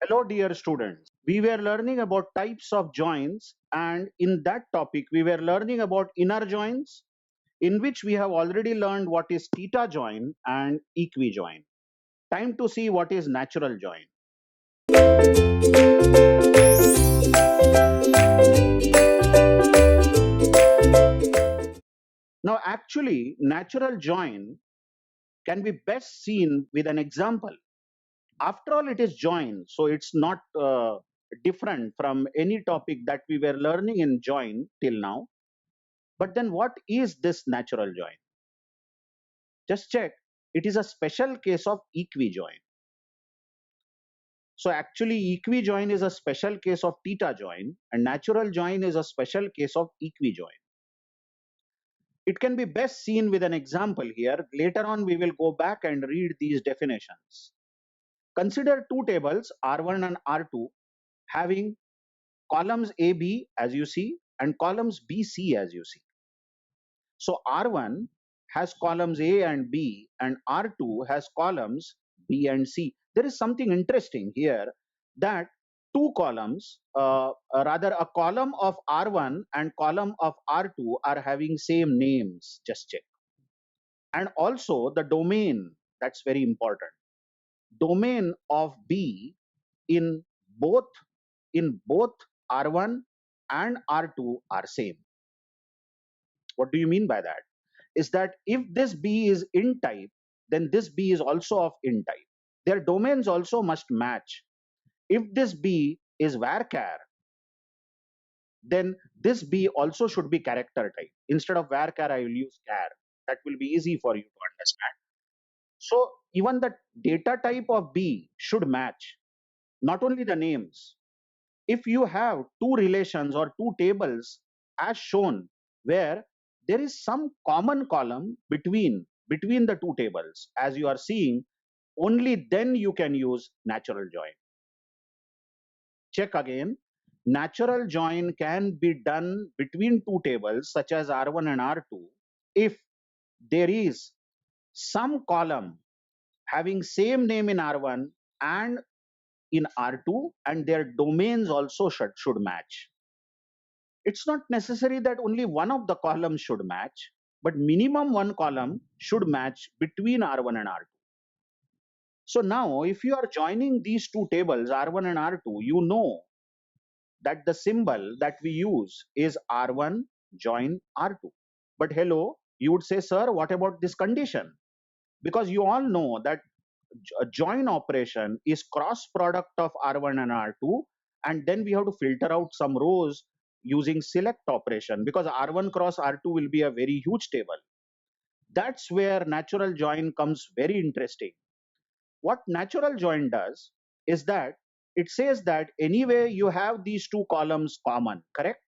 Hello, dear students. We were learning about types of joins, and in that topic, we were learning about inner joins, in which we have already learned what is theta join and equijoin. Time to see what is natural join. Now, actually, natural join can be best seen with an example. After all, it is join, so it's not different from any topic that we were learning in join till now. But then, what is this natural join? Just check. It is a special case of equijoin. So actually equijoin is a special case of theta join and natural join is a special case of equijoin. It can be best seen with an example here. Later on we will go back and read these definitions. Consider two tables R1 and R2 having columns AB as you see and columns BC as you see. So R1 has columns A and B and R2 has columns B and C. There is something interesting here that two columns, rather a column of R1 and column of R2 are having same names. Just check. And also the domain, that's very important. Domain of B in both in both R1 and R2 are same. What do you mean by that? Is that if this B is int type, then this B is also of int type. Their domains also must match. If this B is varchar, then this B also should be character type. Instead of varchar, I will use char. That will be easy for you to understand. So even the data type of B should match, not only the names. If you have two relations or two tables as shown where there is some common column between the two tables as you are seeing, only then you can use natural join. Check again. Natural join can be done between two tables such as R1 and R2 if there is some column having same name in R1 and in R2 and their domains also should match. It's not necessary that only one of the columns should match, but minimum one column should match between R1 and R2. So now if you are joining these two tables R1 and R2, you know that the symbol that we use is R1 join R2. But hello, you would say, sir, what about this condition? Because you all know that a join operation is cross product of R1 and R2, and then we have to filter out some rows using select operation because R1 cross R2 will be a very huge table. That's where natural join comes very interesting. What natural join does is that it says that anyway you have these two columns common, correct?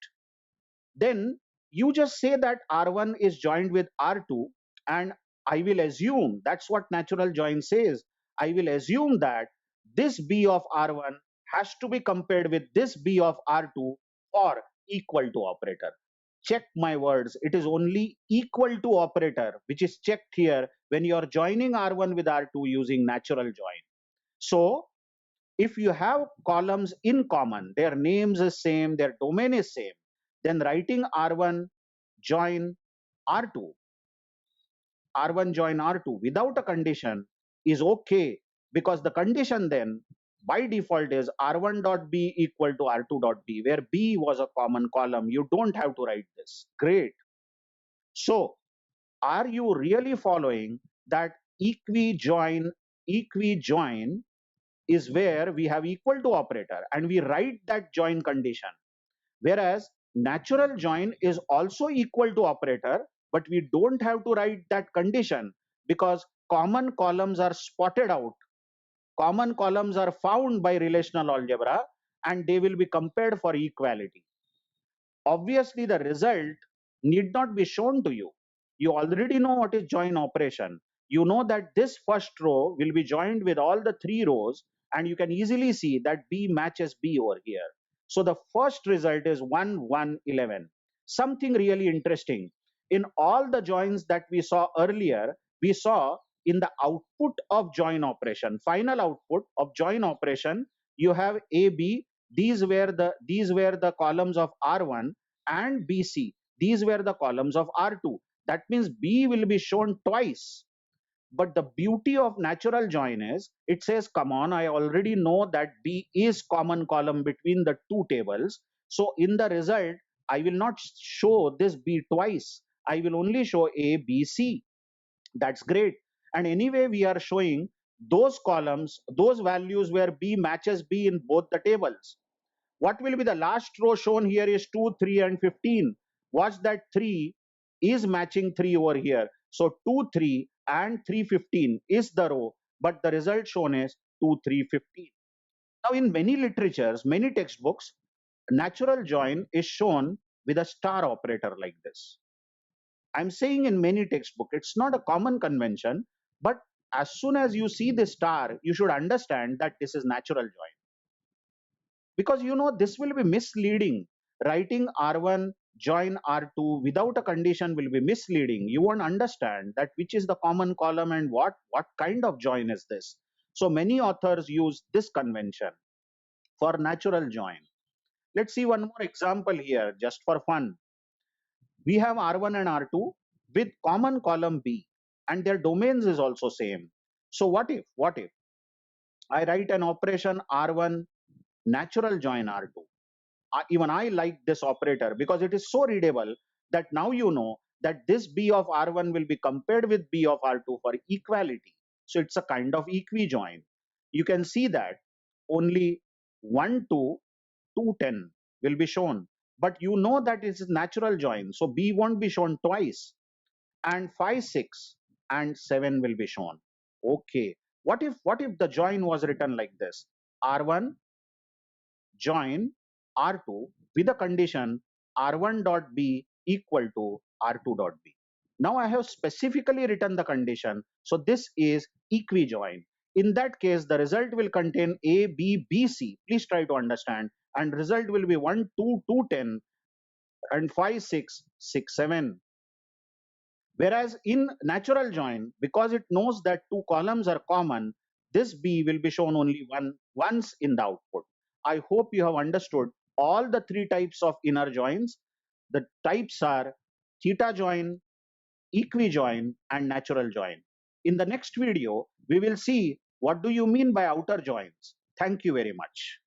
Then you just say that R1 is joined with R2 and I will assume, that's what natural join says, I will assume that this B of R1 has to be compared with this B of R2 for equal to operator. Check my words, it is only equal to operator which is checked here when you are joining R1 with R2 using natural join. So if you have columns in common, their names is same, their domain is same, then writing R1 join R2, R1 join R2 without a condition is okay because the condition then by default is R1 dot B equal to R2 dot B, where B was a common column. You don't have to write this. Great. So are you really following that equijoin is where we have equal to operator and we write that join condition, whereas natural join is also equal to operator but we don't have to write that condition because common columns are spotted out, common columns are found by relational algebra and they will be compared for equality. Obviously the result need not be shown to you. You already know what is join operation. You know that this first row will be joined with all the three rows and you can easily see that B matches B over here. So the first result is 1 1 11. Something really interesting, in all the joins that we saw earlier, we saw in the output of join operation, final output of join operation, you have AB. These were the columns of R1, and BC. These were the columns of R2. That means B will be shown twice. But the beauty of natural join is it says, come on, I already know that B is common column between the two tables. So in the result, I will not show this B twice. I will only show A, B, C. That's great. And anyway, we are showing those columns, those values where B matches B in both the tables. What will be the last row shown here is 2, 3, and 15. Watch that 3 is matching 3 over here. So 2, 3 and 3, 15 is the row, but the result shown is 2, 3, 15. Now in many literatures, many textbooks, natural join is shown with a star operator like this. I'm saying in many textbooks, it's not a common convention, but as soon as you see the star, you should understand that this is natural join. Because this will be misleading. Writing R1 join R2 without a condition will be misleading. You won't understand that which is the common column and what kind of join is this. So many authors use this convention for natural join. Let's see one more example here just for fun. We have R1 and R2 with common column B, and their domains is also same. So what if I write an operation R1 natural join R2? Even I like this operator because it is so readable that now you know that this B of R1 will be compared with B of R2 for equality. So it's a kind of equi-join. You can see that only 1, 2, 2, 10 will be shown. But you know that it is natural join. So B won't be shown twice. And 5, 6, and 7 will be shown. Okay. What if the join was written like this? R1 join R2 with a condition R1 dot B equal to R2 dot B. Now I have specifically written the condition. So this is equi-join. In that case, the result will contain A, B, B, C. Please try to understand. And result will be 1, 2, 2, 10, and 5, 6, 6, 7. Whereas in natural join, because it knows that two columns are common, this B will be shown only once in the output. I hope you have understood all the three types of inner joins. The types are theta join, equi-join, and natural join. In the next video, we will see what do you mean by outer joins. Thank you very much.